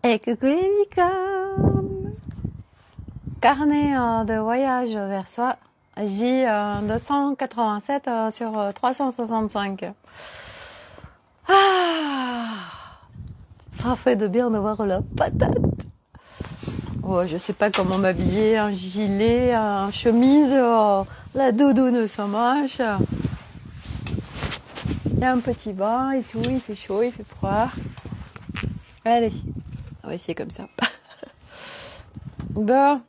Et coucou les licornes! Carnet de voyage vers soi, J287 sur 365. Ah, ça fait de bien d'avoir la patate. Ouais, je sais pas comment m'habiller, un gilet, une chemise, la doudoune ça marche. Il y a un petit bain et tout, il fait chaud, il fait froid. Allez, on va essayer comme ça. Bon.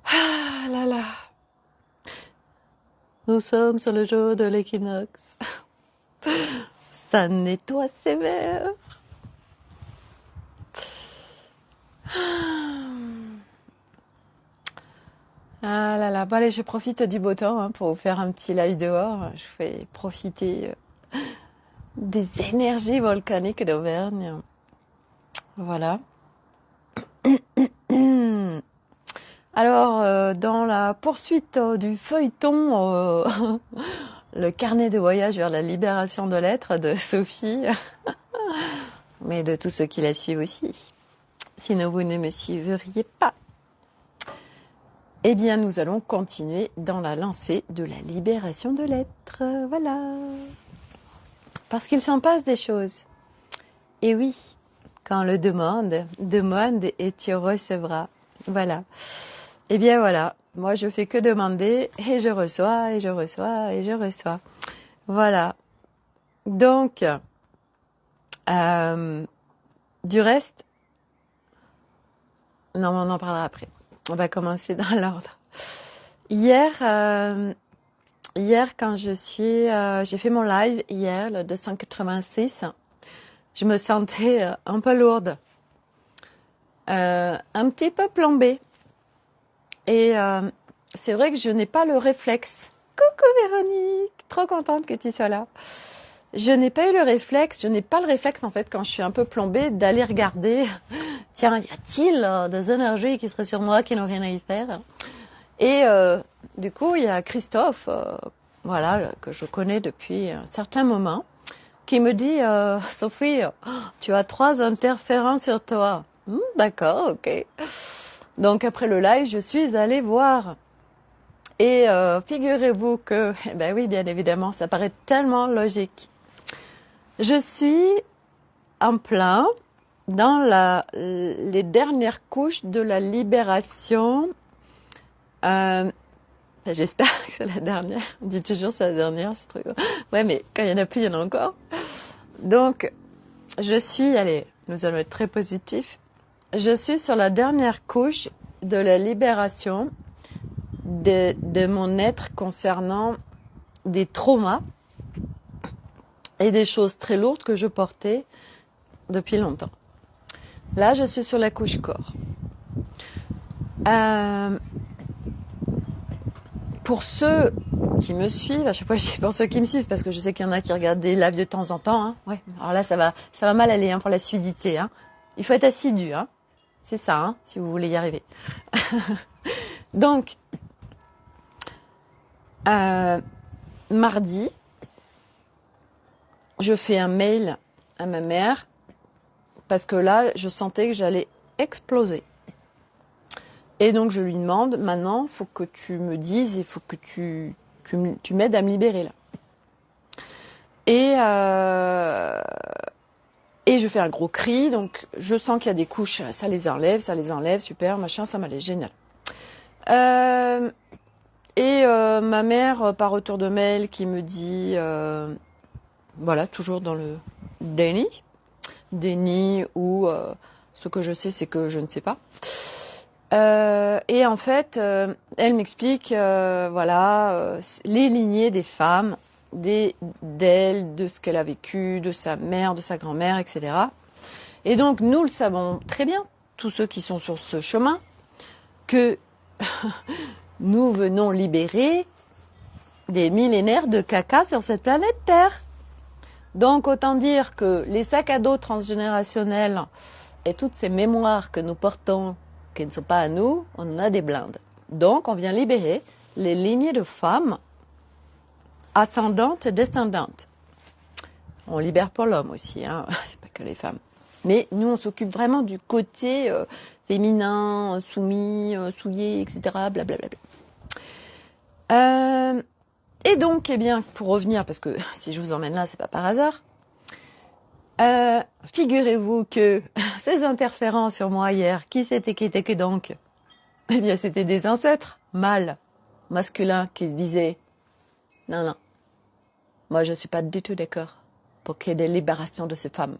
Ah là là. Nous sommes sur le jour de l'équinoxe. Ça nettoie sévère. Ah là là. Bon allez, je profite du beau temps pour vous faire un petit live dehors. Je fais profiter des énergies volcaniques d'Auvergne. Voilà. Alors, dans la poursuite du feuilleton, le carnet de voyage vers la libération de l'être de Sophie, mais de tous ceux qui la suivent aussi, sinon vous ne me suivriez pas. Eh bien, nous allons continuer dans la lancée de la libération de l'être, voilà. Parce qu'il s'en passe des choses. Et oui, quand on le demande et tu recevras, voilà. Eh bien voilà, moi je fais que demander et je reçois, et je reçois, et je reçois. Voilà. Donc, du reste, non, on en parlera après. On va commencer dans l'ordre. Hier, quand j'ai fait mon live hier, le 286, je me sentais un peu lourde, un petit peu plombée. Et c'est vrai que je n'ai pas le réflexe. Coucou Véronique, trop contente que tu sois là. Je n'ai pas le réflexe en fait quand je suis un peu plombée d'aller regarder. Tiens, y a-t-il des énergies qui seraient sur moi qui n'ont rien à y faire? Et du coup, il y a Christophe, voilà, que je connais depuis un certain moment, qui me dit Sophie, tu as 3 interférences sur toi. D'accord, ok. Donc après le live, je suis allée voir. Et figurez-vous que, ben oui, bien évidemment, ça paraît tellement logique. Je suis en plein dans les dernières couches de la libération. J'espère que c'est la dernière. On dit toujours c'est la dernière, ce truc. Ouais, mais quand il y en a plus, il y en a encore. Donc, allez, nous allons être très positifs. Je suis sur la dernière couche de la libération de mon être concernant des traumas et des choses très lourdes que je portais depuis longtemps. Là, je suis sur la couche corps. Pour ceux qui me suivent, à chaque fois je dis pour ceux qui me suivent, parce que je sais qu'il y en a qui regardent des lives de temps en temps. Ouais. Alors là, ça va mal aller pour la fluidité. Il faut être assidu. C'est ça, si vous voulez y arriver. Donc, mardi, je fais un mail à ma mère parce que là, je sentais que j'allais exploser. Et donc, je lui demande, maintenant, il faut que tu me dises, il faut que tu m'aides à me libérer là. Et je fais un gros cri, donc je sens qu'il y a des couches, ça les enlève, super, machin, ça m'allait, génial. Ma mère, par retour de mail, qui me dit, voilà, toujours dans le déni ou ce que je sais, c'est que je ne sais pas. Et en fait, elle m'explique, les lignées des femmes, d'elle, de ce qu'elle a vécu, de sa mère, de sa grand-mère, etc. Et donc, nous le savons très bien, tous ceux qui sont sur ce chemin, que nous venons libérer des millénaires de caca sur cette planète Terre. Donc, autant dire que les sacs à dos transgénérationnels et toutes ces mémoires que nous portons, qui ne sont pas à nous, on en a des blindes. Donc, on vient libérer les lignées de femmes ascendantes et descendantes. On libère pour l'homme aussi, c'est pas que les femmes. Mais nous, on s'occupe vraiment du côté féminin, soumis, souillé, etc. Blablabla. Et donc, eh bien, pour revenir, parce que si je vous emmène là, c'est pas par hasard, figurez-vous que ces interférences sur moi hier, qui c'était donc? Eh bien, c'était des ancêtres mâles, masculins, qui se disaient « Non, non, moi je suis pas du tout d'accord pour qu'il y ait des libérations de ces femmes. »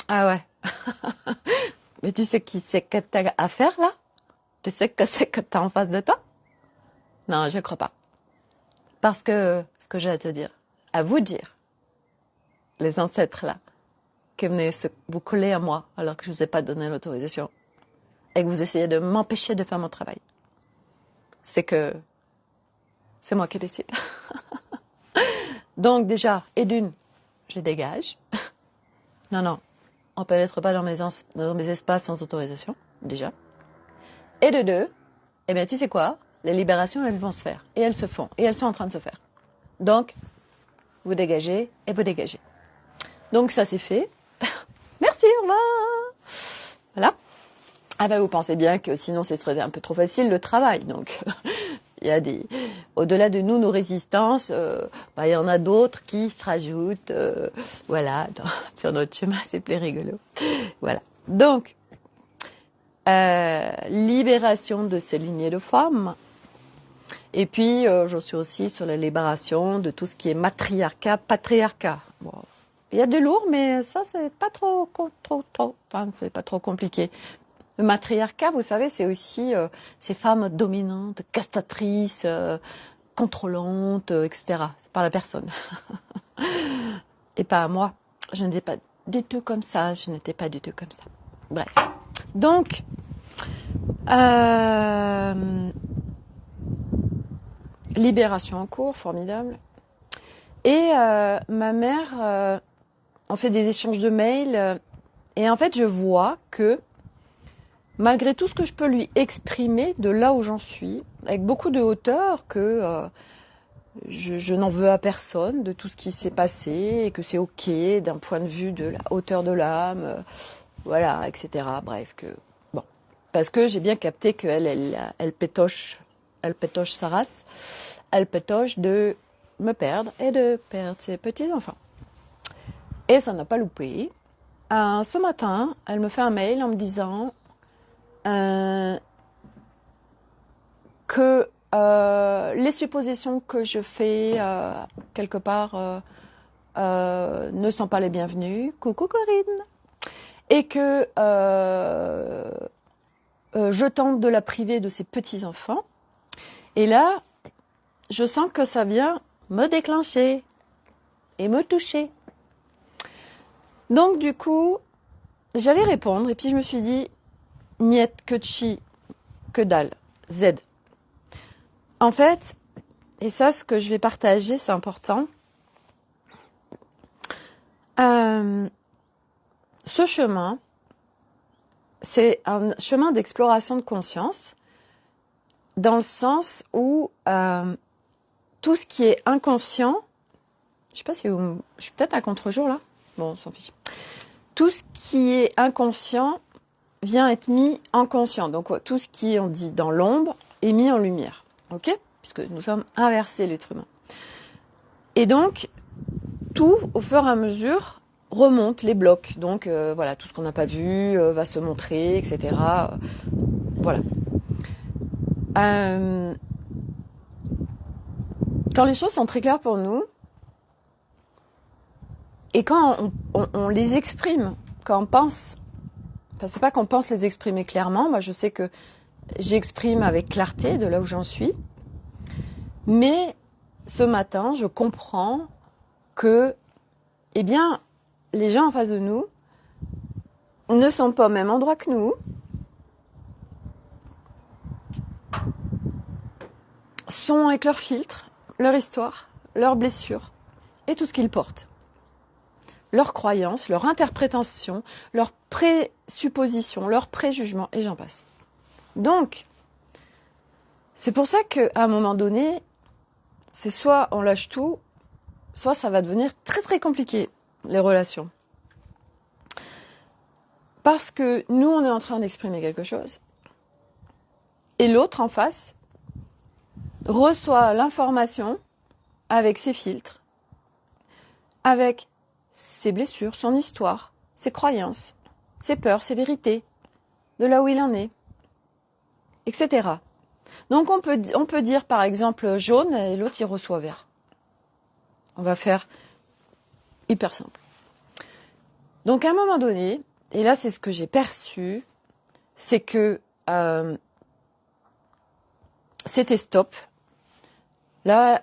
Ah ouais. Mais tu sais qui c'est que t'as à faire là? Tu sais que c'est que t'as en face de toi? Non, je crois pas. Parce que, ce que j'ai à te dire, à vous dire, les ancêtres là, qui venaient vous coller à moi alors que je vous ai pas donné l'autorisation et que vous essayez de m'empêcher de faire mon travail, c'est que c'est moi qui décide. Donc déjà, et d'une, je dégage. Non, non, on pénètre pas dans mes espaces sans autorisation, déjà. Et de deux, eh bien tu sais quoi? Les libérations, elles vont se faire. Et elles se font. Et elles sont en train de se faire. Donc, vous dégagez et vous dégagez. Donc ça c'est fait. Merci, au revoir. Voilà. Ah ben vous pensez bien que sinon ce serait un peu trop facile le travail. Donc il y a au-delà de nous, nos résistances, il y en a d'autres qui se rajoutent, voilà, sur notre chemin, c'est plus rigolo. Voilà. Donc, libération de ces lignées de femmes. Et puis, je suis aussi sur la libération de tout ce qui est matriarcat, patriarcat. Bon, il y a du lourd, mais ça, c'est pas c'est pas trop compliqué. Le matriarcat, vous savez, c'est aussi ces femmes dominantes, castratrices, contrôlantes, etc. C'est pas la personne. Et pas à moi. Je n'étais pas du tout comme ça. Bref. Donc, libération en cours, formidable. Et ma mère, on fait des échanges de mails. Et en fait, je vois que malgré tout ce que je peux lui exprimer de là où j'en suis, avec beaucoup de hauteur, que je n'en veux à personne de tout ce qui s'est passé et que c'est ok d'un point de vue de la hauteur de l'âme, voilà, etc. Bref, que bon, parce que j'ai bien capté qu'elle elle pétoche sa race, elle pétoche de me perdre et de perdre ses petits enfants. Et ça n'a pas loupé. Ce matin, elle me fait un mail en me disant que les suppositions que je fais quelque part ne sont pas les bienvenues. Coucou Corinne. Et que je tente de la priver de ses petits-enfants. Et là, je sens que ça vient me déclencher et me toucher. Donc du coup, j'allais répondre et puis je me suis dit, niet, que chi, que dalle, Z. En fait, et ça, ce que je vais partager, c'est important. Ce chemin, c'est un chemin d'exploration de conscience, dans le sens où tout ce qui est inconscient, je sais pas si je suis peut-être à contre-jour là, bon, on s'en fiche. Tout ce qui est inconscient vient être mis en conscient. Donc tout ce qui est, on dit, dans l'ombre est mis en lumière. Ok ? Puisque nous sommes inversés, l'être humain. Et donc, tout, au fur et à mesure, remonte les blocs. Donc, voilà, tout ce qu'on n'a pas vu va se montrer, etc. Voilà. Quand les choses sont très claires pour nous, et quand on les exprime, quand on pense, enfin, c'est pas qu'on pense les exprimer clairement, moi je sais que j'exprime avec clarté de là où j'en suis, mais ce matin, je comprends que, eh bien, les gens en face de nous ne sont pas au même endroit que nous, sont avec leur filtre, leur histoire, leurs blessures et tout ce qu'ils portent. Leurs croyances, leur interprétation, leurs présuppositions, leurs préjugements, et j'en passe. Donc, c'est pour ça qu'à un moment donné, c'est soit on lâche tout, soit ça va devenir très très compliqué, les relations. Parce que nous, on est en train d'exprimer quelque chose. Et l'autre en face reçoit l'information avec ses filtres, avec ses blessures, son histoire, ses croyances, ses peurs, ses vérités, de là où il en est, etc. Donc on peut dire par exemple jaune et l'autre il reçoit vert. On va faire hyper simple. Donc à un moment donné, et là c'est ce que j'ai perçu, c'est que c'était stop. Là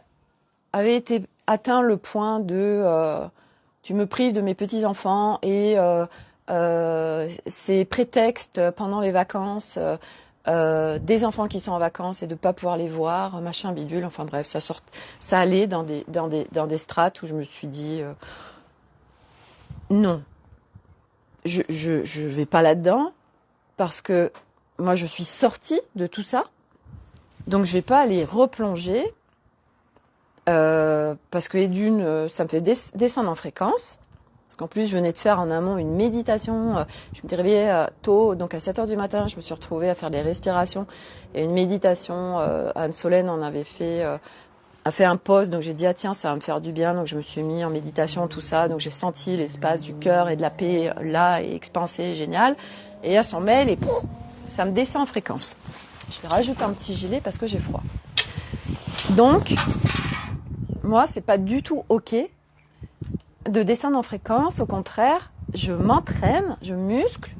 avait été atteint le point de tu me prives de mes petits-enfants et ces prétextes pendant les vacances des enfants qui sont en vacances et de pas pouvoir les voir, machin bidule, enfin bref, ça allait dans des strates où je me suis dit non, je vais pas là-dedans parce que moi je suis sortie de tout ça, donc je vais pas aller replonger parce que d'une ça me fait descendre en fréquence. Parce qu'en plus, je venais de faire en amont une méditation. Je m'étais réveillée tôt, donc à 7h du matin, je me suis retrouvée à faire des respirations et une méditation. Anne-Solène en avait fait, a fait un post, donc j'ai dit, ah tiens, ça va me faire du bien. Donc je me suis mis en méditation, tout ça. Donc j'ai senti l'espace du cœur et de la paix là et expansé, génial. Et à son mail, et pouf, ça me descend en fréquence. Je vais rajouter un petit gilet parce que j'ai froid. Donc, moi, c'est pas du tout OK de descendre en fréquence, au contraire, je m'entraîne, je muscle.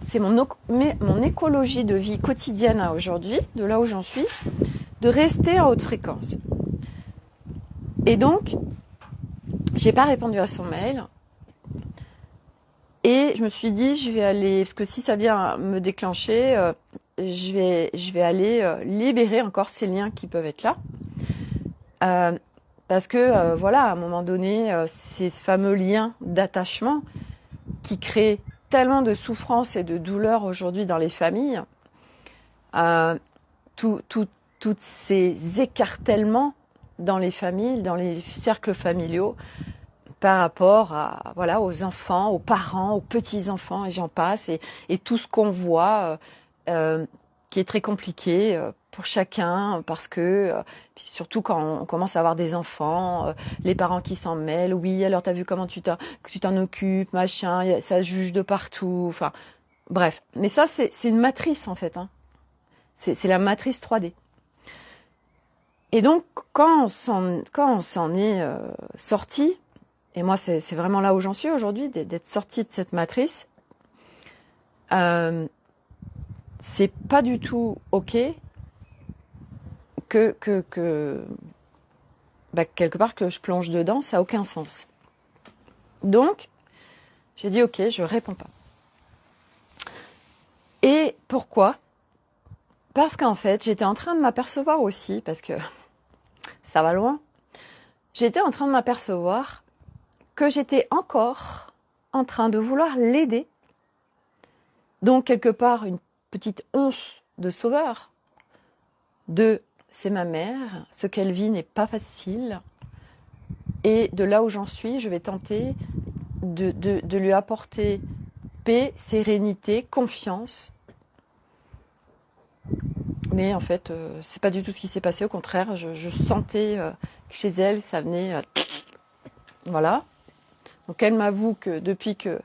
C'est mon écologie de vie quotidienne à aujourd'hui, de là où j'en suis, de rester en haute fréquence. Et donc, j'ai pas répondu à son mail. Et je me suis dit, je vais aller, parce que si ça vient me déclencher, je vais aller libérer encore ces liens qui peuvent être là. Parce que, voilà, à un moment donné, ces fameux liens d'attachement qui créent tellement de souffrance et de douleur aujourd'hui dans les familles, tous ces écartèlements dans les familles, dans les cercles familiaux, par rapport à, voilà, aux enfants, aux parents, aux petits-enfants, et j'en passe, et tout ce qu'on voit qui est très compliqué pour chacun, parce que, puis surtout quand on commence à avoir des enfants, les parents qui s'en mêlent, oui, alors t'as vu comment tu t'en occupes, machin, ça juge de partout, enfin, bref. Mais ça, c'est une matrice, en fait, hein. C'est la matrice 3D. Et donc, quand on s'en est sorti, et moi, c'est vraiment là où j'en suis aujourd'hui, d'être sortie de cette matrice, c'est pas du tout OK que quelque part que je plonge dedans, ça n'a aucun sens. Donc, j'ai dit OK, je réponds pas. Et pourquoi ? Parce qu'en fait, j'étais en train de m'apercevoir aussi, parce que ça va loin, j'étais en train de m'apercevoir que j'étais encore en train de vouloir l'aider. Donc, quelque part, une petite once de sauveur. C'est ma mère, ce qu'elle vit n'est pas facile. Et de là où j'en suis, je vais tenter de lui apporter paix, sérénité, confiance. Mais en fait, c'est pas du tout ce qui s'est passé. Au contraire, je sentais que chez elle, ça venait... voilà. Donc elle m'avoue que depuis que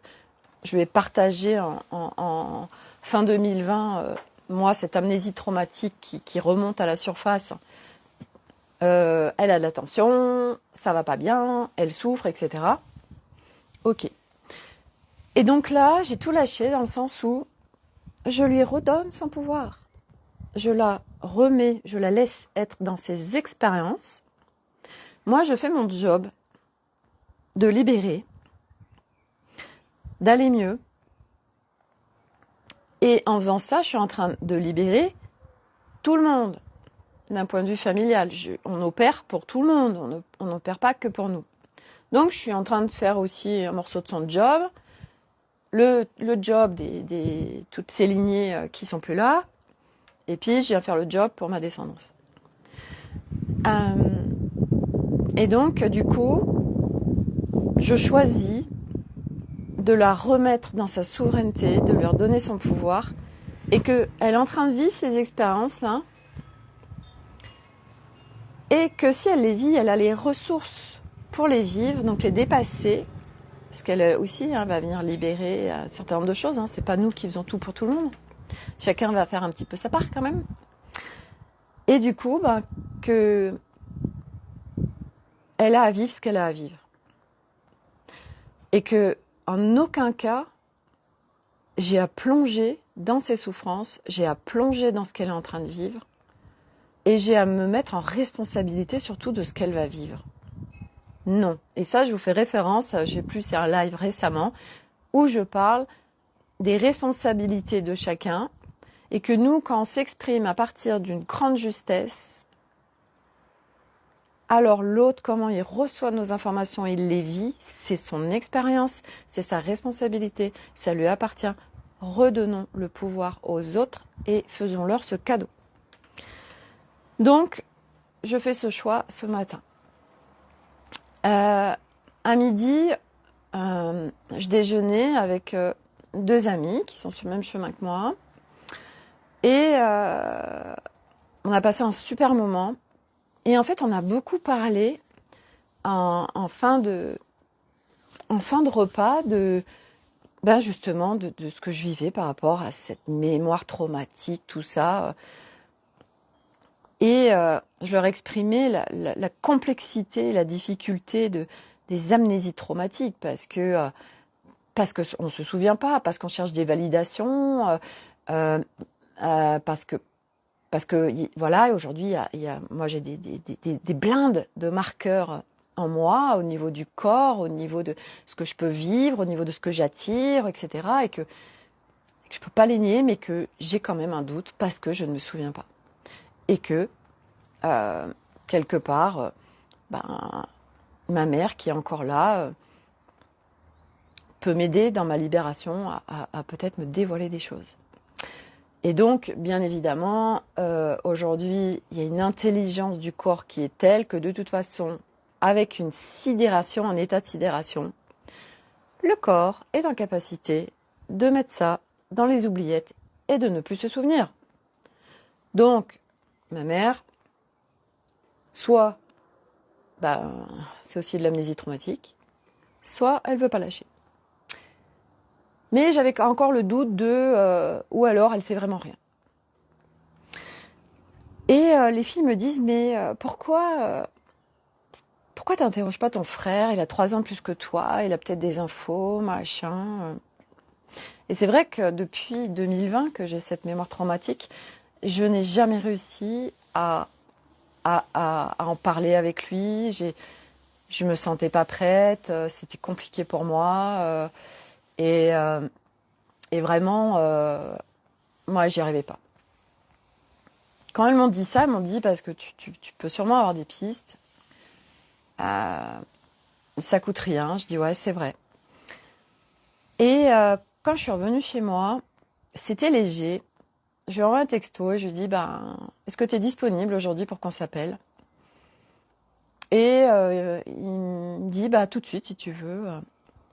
je lui ai partagé en fin 2020, moi, cette amnésie traumatique qui remonte à la surface, elle a de la tension, ça va pas bien, elle souffre, etc. Ok. Et donc là, j'ai tout lâché dans le sens où je lui redonne son pouvoir. Je la remets, je la laisse être dans ses expériences. Moi, je fais mon job de libérer, d'aller mieux. Et en faisant ça, je suis en train de libérer tout le monde. D'un point de vue familial, on opère pour tout le monde, on n'opère pas que pour nous. Donc, je suis en train de faire aussi un morceau de son job, le job des toutes ces lignées qui sont plus là, et puis je viens faire le job pour ma descendance. Et donc, du coup, je choisis de la remettre dans sa souveraineté, de lui redonner son pouvoir, et qu'elle est en train de vivre ces expériences-là, et que si elle les vit, elle a les ressources pour les vivre, donc les dépasser, parce qu'elle aussi va venir libérer un certain nombre de choses, c'est pas nous qui faisons tout pour tout le monde, chacun va faire un petit peu sa part quand même, et du coup, que elle a à vivre ce qu'elle a à vivre, et que en aucun cas j'ai à plonger dans ses souffrances, j'ai à plonger dans ce qu'elle est en train de vivre, et j'ai à me mettre en responsabilité surtout de ce qu'elle va vivre. Non. Et ça, je vous fais référence, j'ai plus un live récemment, où je parle des responsabilités de chacun, et que nous, quand on s'exprime à partir d'une grande justesse, alors l'autre, comment il reçoit nos informations, il les vit, c'est son expérience, c'est sa responsabilité, ça lui appartient. Redonnons le pouvoir aux autres et faisons-leur ce cadeau. Donc, je fais ce choix ce matin. À midi, je déjeunais avec 2 amis qui sont sur le même chemin que moi. Et on a passé un super moment. Et en fait, on a beaucoup parlé en fin de repas justement de ce que je vivais par rapport à cette mémoire traumatique, tout ça. Et je leur exprimais la complexité, la difficulté des amnésies traumatiques, parce que on ne se souvient pas, parce qu'on cherche des validations, parce que voilà, aujourd'hui, moi j'ai des blindes de marqueurs en moi, au niveau du corps, au niveau de ce que je peux vivre, au niveau de ce que j'attire, etc. Et que je ne peux pas les nier, mais que j'ai quand même un doute parce que je ne me souviens pas. Et que, quelque part, ma mère qui est encore là peut m'aider dans ma libération à peut-être me dévoiler des choses. Et donc, bien évidemment, aujourd'hui, il y a une intelligence du corps qui est telle que de toute façon, avec une sidération, un état de sidération, le corps est en capacité de mettre ça dans les oubliettes et de ne plus se souvenir. Donc, ma mère, soit c'est aussi de l'amnésie traumatique, soit elle ne veut pas lâcher. Mais j'avais encore le doute ou alors elle sait vraiment rien. Et les filles me disent, mais pourquoi t'interroges pas ton frère? Il a 3 ans de plus que toi, il a peut-être des infos, machin. Et c'est vrai que depuis 2020 que j'ai cette mémoire traumatique, je n'ai jamais réussi à en parler avec lui. Je me sentais pas prête, c'était compliqué pour moi. Et vraiment, moi, j'y arrivais pas. Quand elles m'ont dit ça, elles m'ont dit parce que tu peux sûrement avoir des pistes. Ça coûte rien. Je dis ouais, c'est vrai. Et quand je suis revenue chez moi, c'était léger. Je lui envoie un texto et je lui dis est-ce que tu es disponible aujourd'hui pour qu'on s'appelle? Et il me dit tout de suite si tu veux.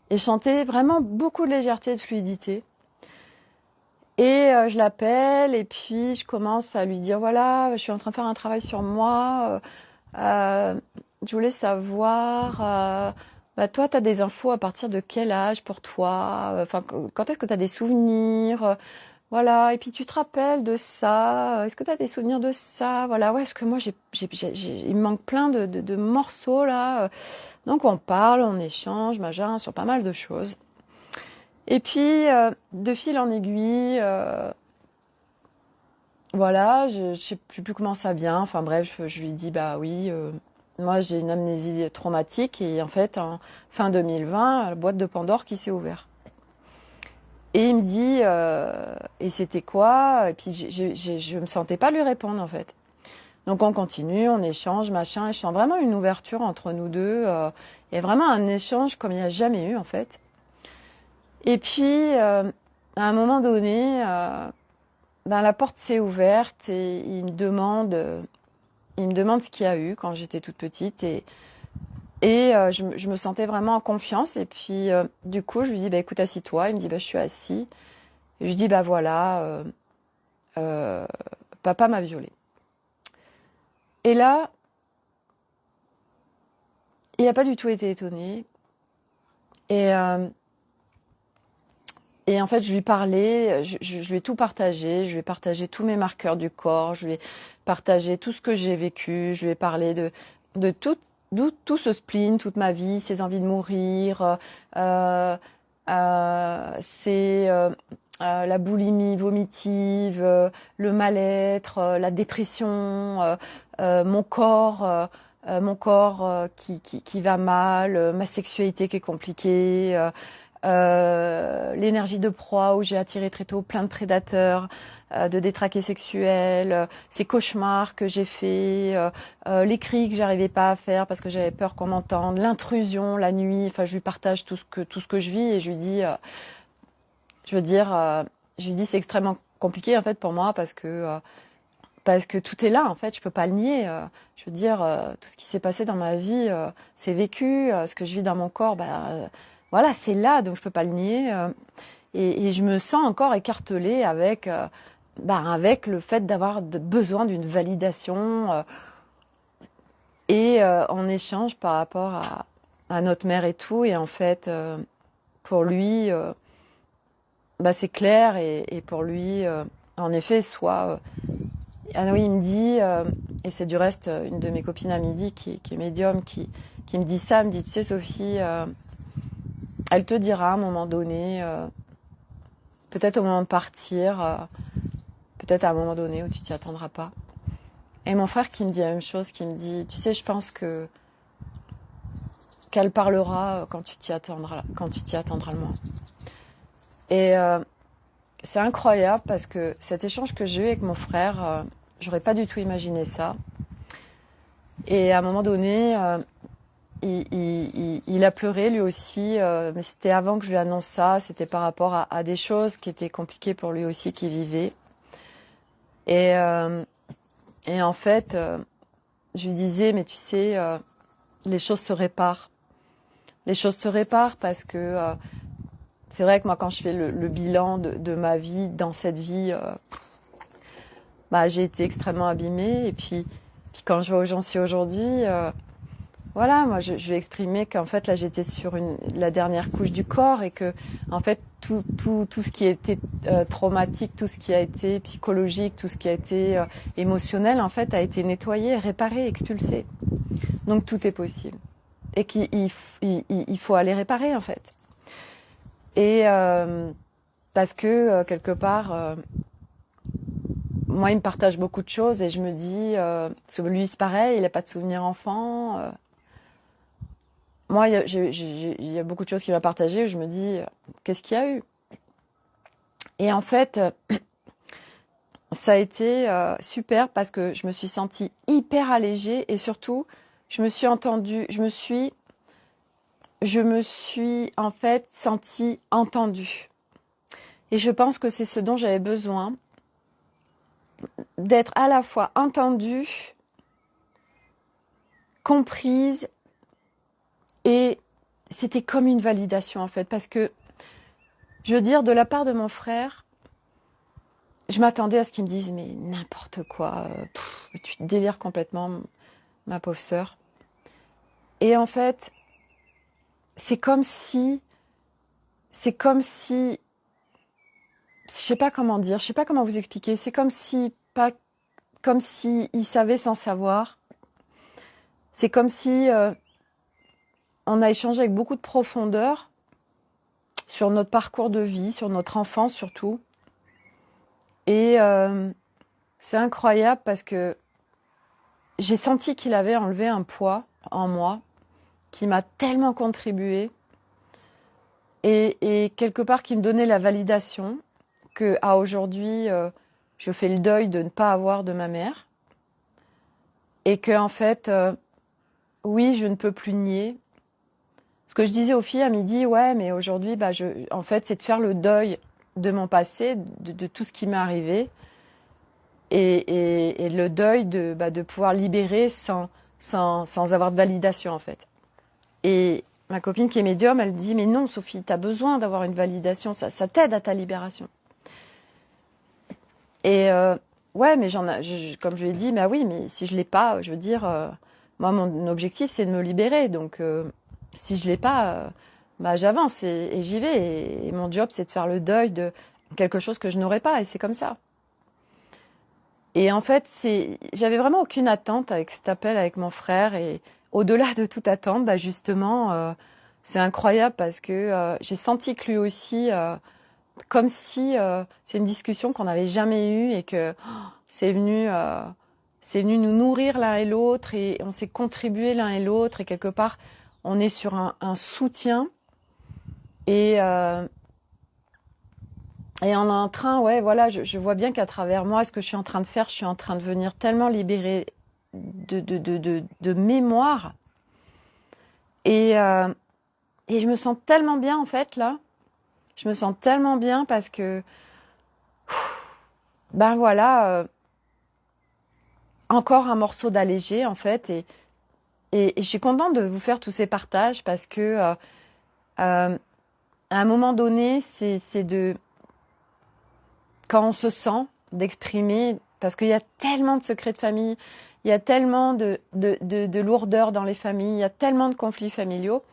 Et je sentais vraiment beaucoup de légèreté et de fluidité. Et je l'appelle et puis je commence à lui dire voilà, je suis en train de faire un travail sur moi. Je voulais savoir, toi, tu as des infos à partir de quel âge pour toi? Enfin, quand est-ce que tu as des souvenirs? Voilà, et puis tu te rappelles de ça? Est-ce que tu as des souvenirs de ça? Voilà, ouais, parce que moi, il me manque plein de morceaux là. Donc on parle, on échange, machin, sur pas mal de choses. Et puis, de fil en aiguille, voilà, je sais plus comment ça vient. Enfin bref, je lui dis oui, moi j'ai une amnésie traumatique et en fait, en fin 2020, la boîte de Pandore qui s'est ouverte. Et il me dit, et c'était quoi? Et puis je me sentais pas lui répondre en fait. Donc on continue, on échange, machin, et je sens vraiment une ouverture entre nous deux. Il y a vraiment un échange comme il n'y a jamais eu en fait. Et puis, à un moment donné, la porte s'est ouverte et il me demande ce qu'il y a eu quand j'étais toute petite. Et Et je me sentais vraiment en confiance. Et puis, du coup, je lui dis, bah, écoute, assis-toi. Il me dit, bah, je suis assis. Et je lui dis, bah voilà, euh, papa m'a violée. Et là, il n'a pas du tout été étonné. Et, euh, et en fait, je lui parlais, je lui ai tout partagé. Je lui ai partagé tous mes marqueurs du corps. Je lui ai partagé tout ce que j'ai vécu. Je lui ai parlé de tout ce spleen, toute ma vie, ses envies de mourir, euh, la boulimie vomitive, le mal-être, la dépression, mon corps qui va mal, ma sexualité qui est compliquée, l'énergie de proie où j'ai attiré très tôt plein de prédateurs, de détraqués sexuels, ces cauchemars que j'ai fait, les cris que j'arrivais pas à faire parce que j'avais peur qu'on m'entende, l'intrusion la nuit. Enfin, je lui partage tout ce que je vis et je lui dis, je veux dire, je lui dis c'est extrêmement compliqué en fait pour moi parce que tout est là en fait, je peux pas le nier. Je veux dire, tout ce qui s'est passé dans ma vie, c'est vécu. Ce que je vis dans mon corps, voilà, c'est là, donc je peux pas le nier. Et je me sens encore écartelée avec le fait d'avoir besoin d'une validation en échange par rapport à notre mère et tout. Et en fait, pour lui, c'est clair. Et pour lui, en effet, ah oui, il me dit, et c'est du reste une de mes copines à midi qui est médium, qui me dit ça, elle me dit, tu sais Sophie, elle te dira à un moment donné, peut-être au moment de partir, peut-être à un moment donné où tu t'y attendras pas. Et mon frère qui me dit la même chose, qui me dit, tu sais, je pense qu'elle parlera quand tu t'y attendras le moins. Et c'est incroyable parce que cet échange que j'ai eu avec mon frère, j'aurais pas du tout imaginé ça. Et à un moment donné, il a pleuré lui aussi, mais c'était avant que je lui annonce ça. C'était par rapport à des choses qui étaient compliquées pour lui aussi, qu'il vivait. Et en fait, je lui disais, mais tu sais, les choses se réparent. Les choses se réparent parce que c'est vrai que moi, quand je fais le bilan de ma vie, dans cette vie, j'ai été extrêmement abîmée. Et puis quand je vois où j'en suis aujourd'hui, voilà, moi je vais exprimer qu'en fait là j'étais sur la dernière couche du corps et que en fait tout ce qui a été traumatique, tout ce qui a été psychologique, tout ce qui a été émotionnel en fait a été nettoyé, réparé, expulsé. Donc tout est possible et qu'il faut aller réparer en fait. Et parce que quelque part moi il me partage beaucoup de choses et je me dis parce que lui c'est pareil, il n'a pas de souvenirs enfant. Moi, il y a beaucoup de choses qu'il m'a partagées où je me dis, qu'est-ce qu'il y a eu? Et en fait, ça a été super parce que je me suis sentie hyper allégée et surtout, je me suis en fait sentie entendue. Et je pense que c'est ce dont j'avais besoin, d'être à la fois entendue, comprise, et c'était comme une validation en fait, parce que, je veux dire, de la part de mon frère, je m'attendais à ce qu'il me dise, mais n'importe quoi, tu te délires complètement, ma pauvre sœur. Et en fait, c'est comme si, je sais pas comment dire, je sais pas comment vous expliquer, c'est comme si il savait sans savoir. C'est comme si on a échangé avec beaucoup de profondeur sur notre parcours de vie, sur notre enfance surtout. Et c'est incroyable parce que j'ai senti qu'il avait enlevé un poids en moi qui m'a tellement contribué et quelque part qui me donnait la validation qu'à aujourd'hui, je fais le deuil de ne pas avoir de ma mère et que en fait, oui, je ne peux plus nier. Ce que je disais aux filles à midi, ouais, mais aujourd'hui, en fait, c'est de faire le deuil de mon passé, de tout ce qui m'est arrivé et le deuil de pouvoir libérer sans avoir de validation en fait. Et ma copine qui est médium, elle dit, mais non, Sophie, tu as besoin d'avoir une validation, ça t'aide à ta libération. Et ouais, mais comme je lui ai dit, bah oui, mais si je l'ai pas, je veux dire, moi, mon objectif, c'est de me libérer. Donc, si je l'ai pas, bah j'avance et j'y vais. Et mon job, c'est de faire le deuil de quelque chose que je n'aurais pas. Et c'est comme ça. Et en fait, j'avais vraiment aucune attente avec cet appel avec mon frère. Et au-delà de toute attente, bah justement, c'est incroyable parce que j'ai senti que lui aussi, comme si c'est une discussion qu'on n'avait jamais eue et que c'est venu nous nourrir l'un et l'autre et on s'est contribué l'un et l'autre et quelque part, on est sur un soutien et on est en train, ouais, voilà, je vois bien qu'à travers moi, ce que je suis en train de faire, je suis en train de venir tellement libérer de mémoire. Et, euh, et je me sens tellement bien, en fait, là. Je me sens tellement bien parce que, ben voilà, encore un morceau d'allégé, en fait. Et je suis contente de vous faire tous ces partages parce que, à un moment donné, c'est de, quand on se sent, d'exprimer, parce qu'il y a tellement de secrets de famille, il y a tellement de lourdeur dans les familles, il y a tellement de conflits familiaux,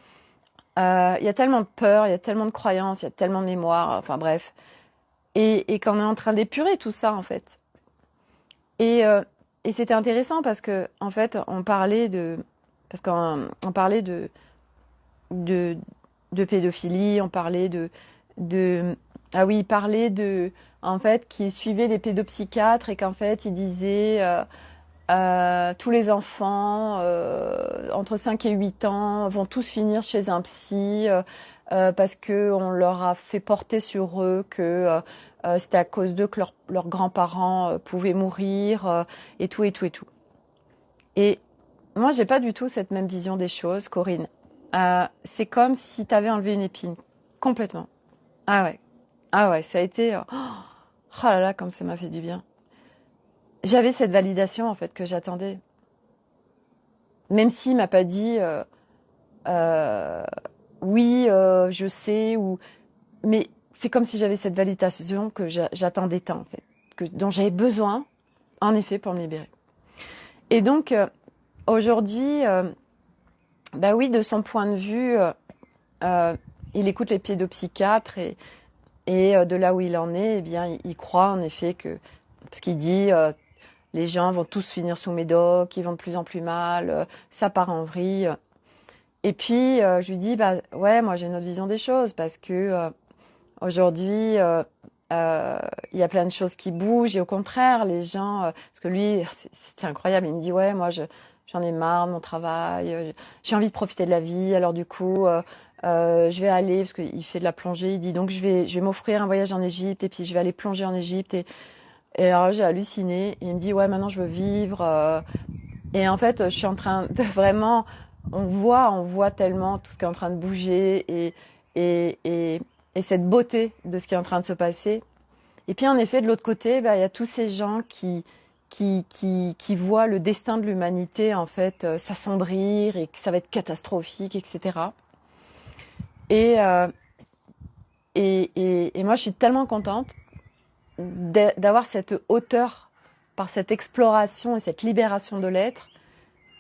il y a tellement de peur, il y a tellement de croyances, il y a tellement de mémoire, enfin bref. Et qu'on est en train d'épurer tout ça, en fait. Et, euh, et c'était intéressant parce que, en fait, on parlait de, de pédophilie, on parlait ah oui, il parlait en fait, qu'il suivait des pédopsychiatres et qu'en fait, il disait, tous les enfants entre 5 et 8 ans vont tous finir chez un psy parce que on leur a fait porter sur eux que c'était à cause d'eux que leurs grands-parents pouvaient mourir et tout et tout et tout. Et moi, j'ai pas du tout cette même vision des choses, Corinne. C'est comme si tu avais enlevé une épine, complètement. Ah ouais, ah ouais, ça a été oh là là, comme ça m'a fait du bien. J'avais cette validation en fait que j'attendais. Même s'il m'a pas dit euh, oui, je sais, mais c'est comme si j'avais cette validation que j'attendais tant en fait, dont j'avais besoin, en effet, pour me libérer. Et donc aujourd'hui, bah oui, de son point de vue, euh, il écoute les pédopsychiatres et de là où il en est, eh bien, il croit en effet que, parce qu'il dit, les gens vont tous finir sous médoc, ils vont de plus en plus mal, ça part en vrille. Et puis, je lui dis, bah ouais, moi j'ai une autre vision des choses parce que aujourd'hui, il y a plein de choses qui bougent et au contraire, les gens, parce que lui, c'était incroyable, il me dit, ouais, moi j'en ai marre de mon travail, j'ai envie de profiter de la vie, alors du coup, je vais aller, parce qu'il fait de la plongée, il dit, donc je vais m'offrir un voyage en Égypte et puis je vais aller plonger en Égypte et alors j'ai halluciné, il me dit, ouais, maintenant je veux vivre, et en fait, je suis en train de vraiment, on voit tellement tout ce qui est en train de bouger et, et, et cette beauté de ce qui est en train de se passer. Et puis en effet, de l'autre côté, bah, il y a tous ces gens qui voient le destin de l'humanité en fait s'assombrir et que ça va être catastrophique, etc. Et, euh, et moi, je suis tellement contente d'avoir cette hauteur par cette exploration et cette libération de l'être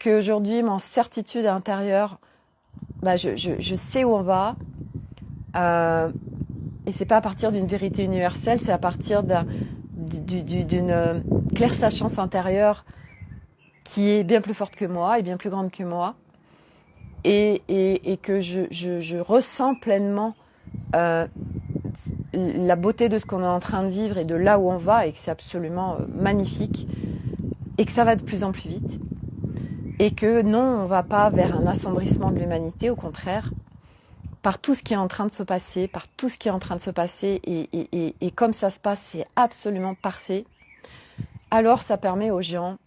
qu'aujourd'hui, mon certitude intérieure, bah, je sais où on va. Euh, et c'est pas à partir d'une vérité universelle, c'est à partir d'une clairsachance intérieure qui est bien plus forte que moi et bien plus grande que moi. Et que je ressens pleinement euh, la beauté de ce qu'on est en train de vivre et de là où on va et que c'est absolument magnifique et que ça va de plus en plus vite. Et que non, on va pas vers un assombrissement de l'humanité, au contraire, par tout ce qui est en train de se passer, par tout ce qui est en train de se passer, et comme ça se passe, c'est absolument parfait, alors ça permet aux gens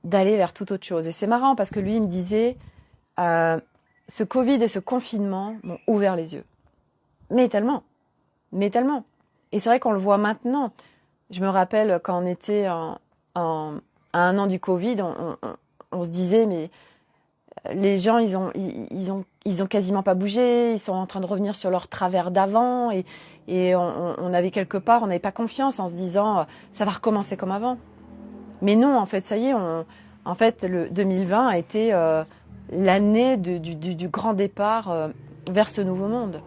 d'aller vers toute autre chose. Et c'est marrant parce que lui, il me disait, euh, ce Covid et ce confinement m'ont ouvert les yeux. Mais tellement, mais tellement. Et c'est vrai qu'on le voit maintenant. Je me rappelle quand on était à 1 an du Covid, on se disait, mais Les gens, ils ont quasiment pas bougé. Ils sont en train de revenir sur leur travers d'avant. Et on avait quelque part, on n'avait pas confiance en se disant, ça va recommencer comme avant. Mais non, en fait, ça y est, en fait, le 2020 a été l'année du grand départ vers ce nouveau monde.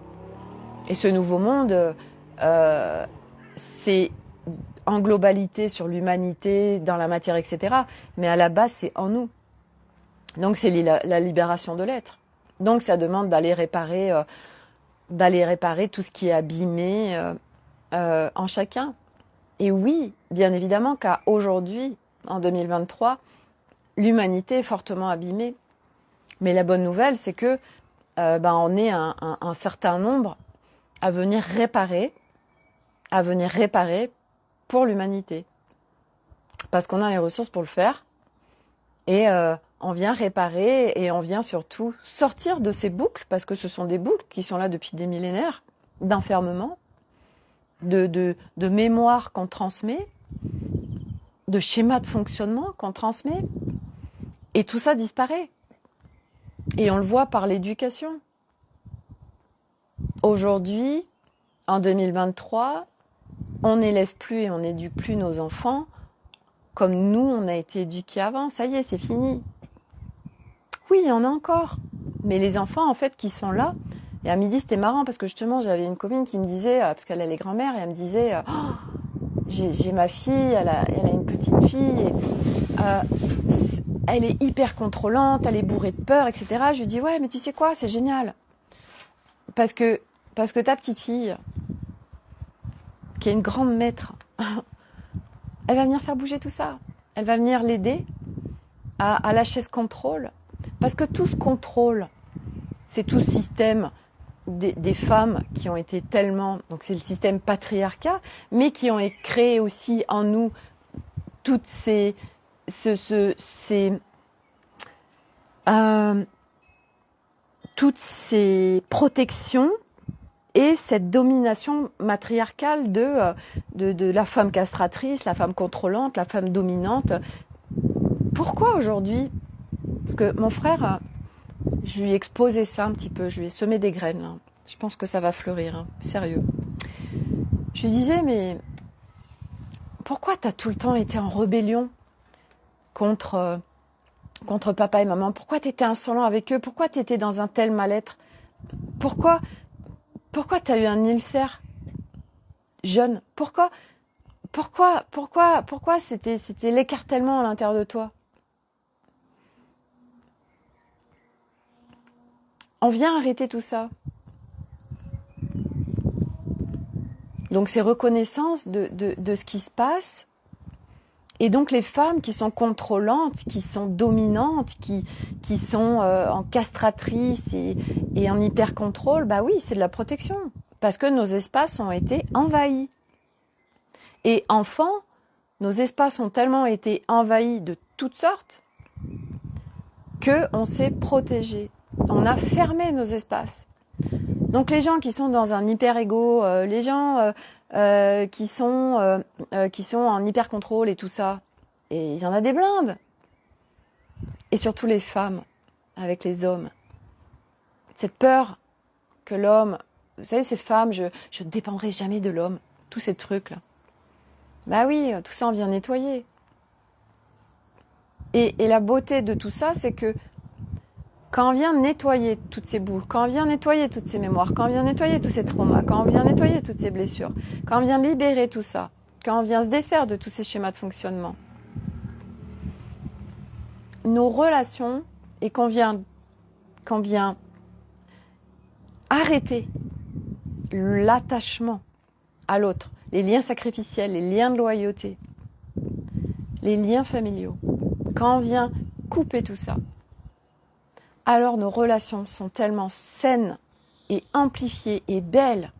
Et ce nouveau monde, c'est en globalité sur l'humanité, dans la matière, etc. Mais à la base, c'est en nous. Donc, c'est la libération de l'être. Donc, ça demande d'aller réparer tout ce qui est abîmé en chacun. Et oui, bien évidemment qu'à aujourd'hui, en 2023, l'humanité est fortement abîmée. Mais la bonne nouvelle, c'est que on est un certain nombre à venir réparer pour l'humanité. Parce qu'on a les ressources pour le faire. Et on vient réparer et on vient surtout sortir de ces boucles, parce que ce sont des boucles qui sont là depuis des millénaires, d'enfermement, de mémoire qu'on transmet, de schémas de fonctionnement qu'on transmet. Et tout ça disparaît. Et on le voit par l'éducation. Aujourd'hui, en 2023, on n'élève plus et on n'éduque plus nos enfants comme nous, on a été éduqués avant. Ça y est, c'est fini. Oui, il y en a encore. Mais les enfants, en fait, qui sont là. Et à midi, c'était marrant parce que justement, j'avais une copine qui me disait, parce qu'elle a les grands-mères, et elle me disait, j'ai ma fille, elle a une petite fille, et, elle est hyper contrôlante, elle est bourrée de peur, etc. Je lui dis, ouais, mais tu sais quoi, c'est génial. Parce que ta petite fille, qui est une grande maître, elle va venir faire bouger tout ça. Elle va venir l'aider à lâcher ce contrôle. Parce que tout ce contrôle, c'est tout le système des femmes qui ont été tellement... Donc c'est le système patriarcat, mais qui ont créé aussi en nous toutes ces protections et cette domination matriarcale de la femme castratrice, la femme contrôlante, la femme dominante. Pourquoi aujourd'hui ? Parce que mon frère, je lui ai exposé ça un petit peu, je lui ai semé des graines. Là. Je pense que ça va fleurir, hein, sérieux. Je lui disais, mais pourquoi t'as tout le temps été en rébellion contre papa et maman ? Pourquoi t'étais insolent avec eux ? Pourquoi t'étais dans un tel mal-être ? Pourquoi t'as eu un ulcère jeune ? Pourquoi c'était l'écartèlement à l'intérieur de toi ? On vient arrêter tout ça. Donc c'est reconnaissance de ce qui se passe. Et donc les femmes qui sont contrôlantes, qui sont dominantes, qui sont en castratrice et en hyper-contrôle, bah oui, c'est de la protection. Parce que nos espaces ont été envahis. Et enfants, nos espaces ont tellement été envahis de toutes sortes qu'on s'est protégé. On a fermé nos espaces. Donc les gens qui sont dans un hyper-ego, les gens qui sont en hyper-contrôle et tout ça, et il y en a des blindes. Et surtout les femmes avec les hommes. Cette peur que l'homme... Vous savez, ces femmes, je ne dépendrai jamais de l'homme. Tous ces trucs-là. Bah oui, tout ça, on vient nettoyer. Et la beauté de tout ça, c'est que quand on vient nettoyer toutes ces boules, quand on vient nettoyer toutes ces mémoires, quand on vient nettoyer tous ces traumas, quand on vient nettoyer toutes ces blessures, quand on vient libérer tout ça, quand on vient se défaire de tous ces schémas de fonctionnement, nos relations, et qu'on vient arrêter l'attachement à l'autre, les liens sacrificiels, les liens de loyauté, les liens familiaux, quand on vient couper tout ça, alors nos relations sont tellement saines et amplifiées et belles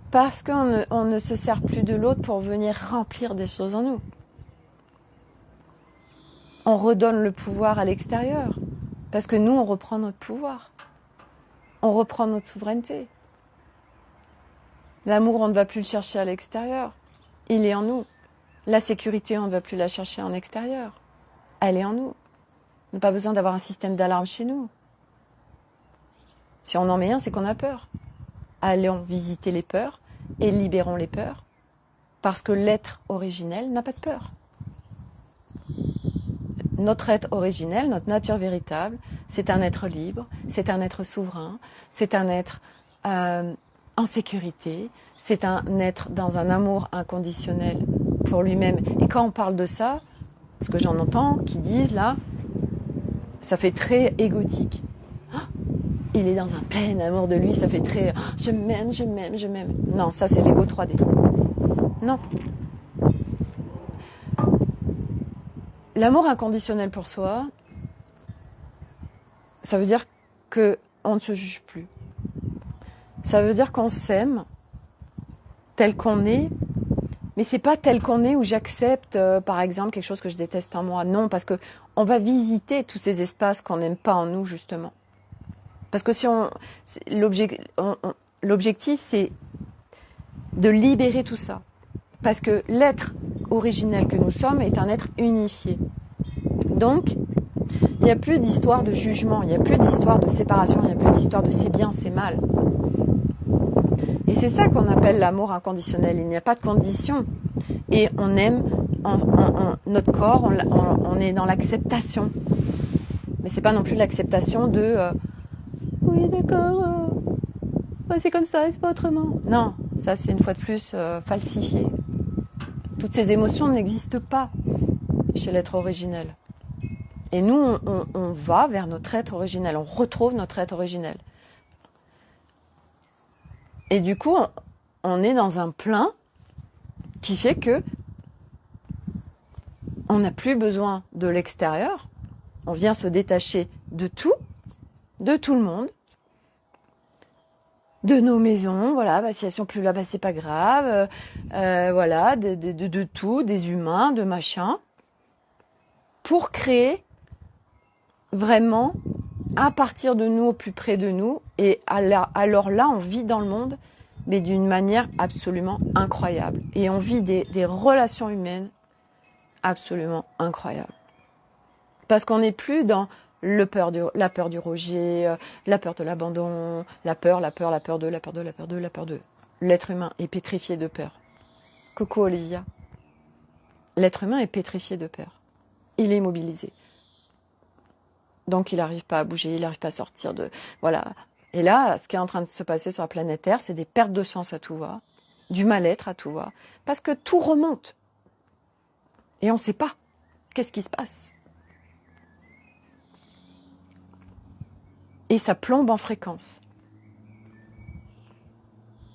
parce qu'on ne se sert plus de l'autre pour venir remplir des choses en nous. On redonne le pouvoir à l'extérieur parce que nous, on reprend notre pouvoir. On reprend notre souveraineté. L'amour, on ne va plus le chercher à l'extérieur. Il est en nous. La sécurité, on ne va plus la chercher en extérieur. Elle est en nous. On n'a pas besoin d'avoir un système d'alarme chez nous. Si on en met un, c'est qu'on a peur. Allons visiter les peurs et libérons les peurs, parce que l'être originel n'a pas de peur. Notre être originel, notre nature véritable, c'est un être libre, c'est un être souverain, c'est un être en sécurité, c'est un être dans un amour inconditionnel pour lui-même. Et quand on parle de ça, ce que j'en entends qui disent là, ça fait très égotique. Il est dans un plein amour de lui, ça fait très je m'aime, je m'aime, je m'aime. Non, ça c'est l'ego 3D. Non. L'amour inconditionnel pour soi, ça veut dire qu'on ne se juge plus. Ça veut dire qu'on s'aime tel qu'on est, mais c'est pas tel qu'on est où j'accepte, par exemple, quelque chose que je déteste en moi. Non, parce que on va visiter tous ces espaces qu'on n'aime pas en nous, justement. Parce que si l'objectif, c'est de libérer tout ça. Parce que l'être originel que nous sommes est un être unifié. Donc, il n'y a plus d'histoire de jugement, il n'y a plus d'histoire de séparation, il n'y a plus d'histoire de c'est bien, c'est mal. Et c'est ça qu'on appelle l'amour inconditionnel. Il n'y a pas de condition. Et on aime notre corps, on est dans l'acceptation. Mais c'est pas non plus l'acceptation de oui d'accord, c'est comme ça, c'est pas autrement. Non, ça c'est une fois de plus falsifié. Toutes ces émotions n'existent pas chez l'être originel. Et nous, on va vers notre être originel, on retrouve notre être originel. Et du coup, on est dans un plein qui fait que on n'a plus besoin de l'extérieur. On vient se détacher de tout le monde, de nos maisons, voilà, bah, si elles sont plus là, bah, c'est pas grave, voilà, de tout, des humains, de machin, pour créer vraiment à partir de nous, au plus près de nous, et alors là, on vit dans le monde, mais d'une manière absolument incroyable. Et on vit des relations humaines absolument incroyables. Parce qu'on n'est plus dans la peur du rejet, la peur de l'abandon, la peur d'eux. L'être humain est pétrifié de peur. Coucou Olivia. L'être humain est pétrifié de peur. Il est immobilisé. Donc il n'arrive pas à bouger, il n'arrive pas à sortir de... Voilà. Et là, ce qui est en train de se passer sur la planète Terre, c'est des pertes de sens à tout va, du mal-être à tout va, parce que tout remonte. Et on ne sait pas qu'est-ce qui se passe. Et ça plombe en fréquence.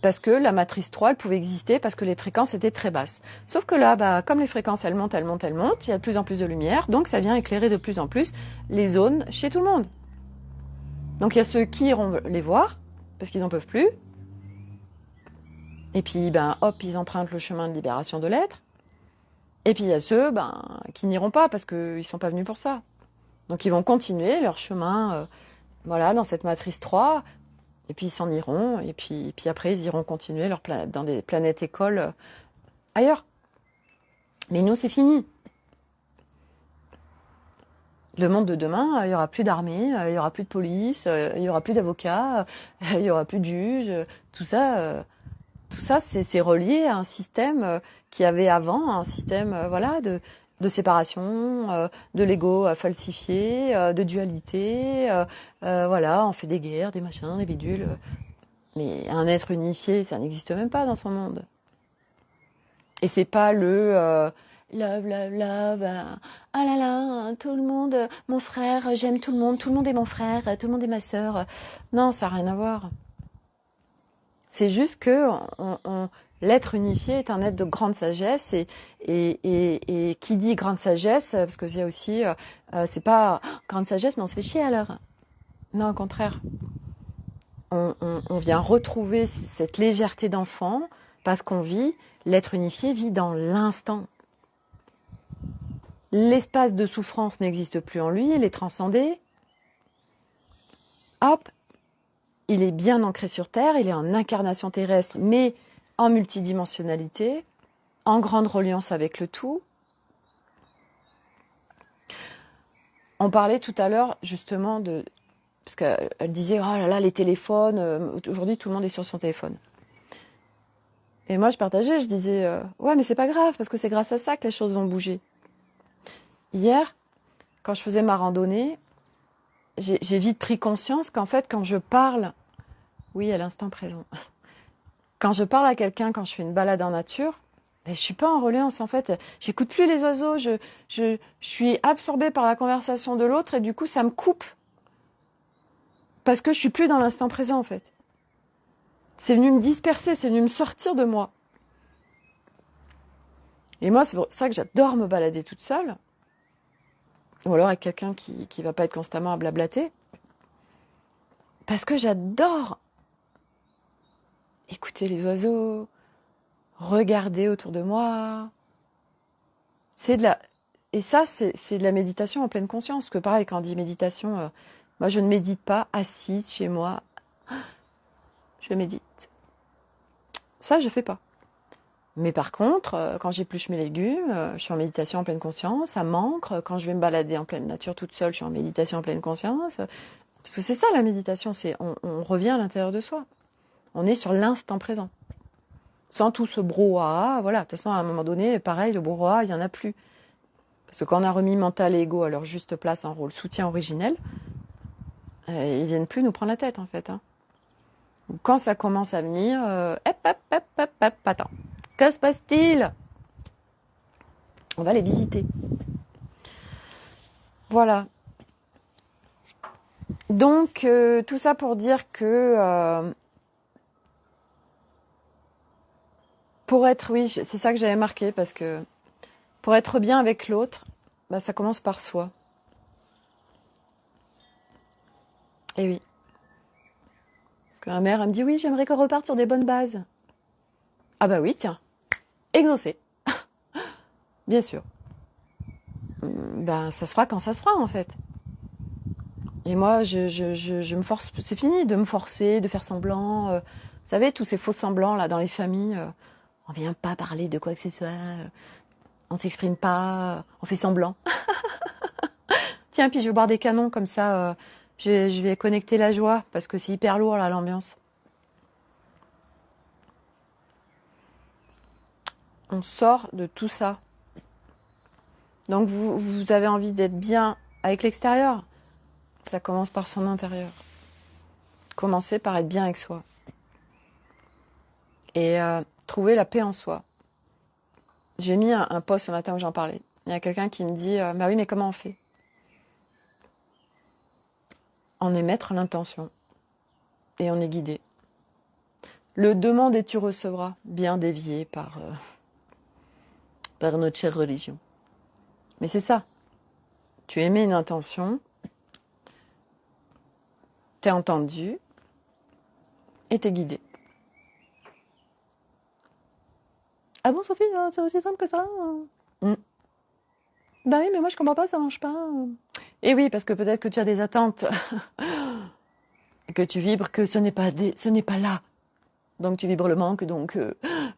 Parce que la matrice 3, elle pouvait exister parce que les fréquences étaient très basses. Sauf que là, bah, comme les fréquences, elles montent, il y a de plus en plus de lumière, donc ça vient éclairer de plus en plus les zones chez tout le monde. Donc il y a ceux qui iront les voir, parce qu'ils n'en peuvent plus. Et puis, ben, hop, ils empruntent le chemin de libération de l'être. Et puis il y a ceux qui n'iront pas, parce qu'ils ne sont pas venus pour ça. Donc ils vont continuer leur chemin voilà, dans cette matrice 3, et puis ils s'en iront, et puis après ils iront continuer dans des planètes écoles ailleurs. Mais nous, c'est fini. Le monde de demain, il n'y aura plus d'armée, il n'y aura plus de police, il n'y aura plus d'avocats, il n'y aura plus de juges. Tout ça, c'est relié à un système qu'il y avait avant, un système voilà, de séparation, de l'ego falsifié, de dualité. Voilà, on fait des guerres, des machins, des bidules. Mais un être unifié, ça n'existe même pas dans son monde. Et c'est pas le love, love, love. Ah là là, tout le monde, mon frère, j'aime tout le monde est mon frère, tout le monde est ma sœur. Non, ça n'a rien à voir. C'est juste que l'être unifié est un être de grande sagesse et qui dit grande sagesse, parce qu'il y a aussi, c'est pas grande sagesse, mais on se fait chier alors. Non, au contraire. On vient retrouver cette légèreté d'enfant parce qu'on vit, l'être unifié vit dans l'instant. L'espace de souffrance n'existe plus en lui, il est transcendé. Hop, il est bien ancré sur Terre, il est en incarnation terrestre, mais en multidimensionnalité, en grande reliance avec le tout. On parlait tout à l'heure justement de... Parce qu'elle disait, oh là là, les téléphones, aujourd'hui tout le monde est sur son téléphone. Et moi je partageais, je disais, ouais mais c'est pas grave, parce que c'est grâce à ça que les choses vont bouger. Hier, quand je faisais ma randonnée, j'ai vite pris conscience qu'en fait quand je parle, oui à l'instant présent, quand je parle à quelqu'un, quand je fais une balade en nature, ben, je suis pas en reliance en fait. J'écoute plus les oiseaux, je suis absorbée par la conversation de l'autre et du coup ça me coupe. Parce que je suis plus dans l'instant présent en fait. C'est venu me disperser, c'est venu me sortir de moi. Et moi c'est pour ça que j'adore me balader toute seule. Ou alors avec quelqu'un qui va pas être constamment à blablater. Parce que j'adore écouter les oiseaux, regarder autour de moi. C'est de la... Et ça, c'est de la méditation en pleine conscience. Parce que pareil, quand on dit méditation, moi je ne médite pas assise chez moi. Je médite. Ça, je fais pas. Mais par contre, quand j'épluche mes légumes, je suis en méditation en pleine conscience. Ça m'ancre. Quand je vais me balader en pleine nature toute seule, je suis en méditation en pleine conscience. Parce que c'est ça la méditation, c'est on revient à l'intérieur de soi. On est sur l'instant présent. Sans tout ce brouhaha, voilà. De toute façon, à un moment donné, pareil, le brouhaha, il n'y en a plus. Parce que quand on a remis mental et ego à leur juste place en rôle soutien originel, ils viennent plus nous prendre la tête, en fait. Hein. Quand ça commence à venir, attends. Que se passe-t-il? On va les visiter. Voilà. Donc, tout ça pour dire que pour être, oui, c'est ça que j'avais marqué, parce que pour être bien avec l'autre, bah, ça commence par soi. Et oui. Parce que ma mère, elle me dit, oui, j'aimerais qu'on reparte sur des bonnes bases. Ah bah oui, tiens. Exaucé. Bien sûr. Ben, ça se fera quand ça se fera, en fait. Et moi, je me force, c'est fini de me forcer, de faire semblant. Vous savez, tous ces faux semblants, là, dans les familles, on vient pas parler de quoi que ce soit, on s'exprime pas, on fait semblant. Tiens, puis je vais boire des canons, comme ça, je vais connecter la joie, parce que c'est hyper lourd, là, l'ambiance. On sort de tout ça. Donc, vous avez envie d'être bien avec l'extérieur. Ça commence par son intérieur. Commencer par être bien avec soi. Et trouver la paix en soi. J'ai mis un post ce matin où j'en parlais. Il y a quelqu'un qui me dit bah oui, mais comment on fait? En émettre l'intention. Et on est guidé. Le demande et tu recevras, bien dévié par notre chère religion. Mais c'est ça. Tu émets une intention, t'es entendu, et t'es guidé. Ah bon, Sophie, c'est aussi simple que ça? Bah oui, mais moi je comprends pas, ça marche pas. Et oui, parce que peut-être que tu as des attentes, et que tu vibres que ce n'est pas là. Donc tu vibres le manque, donc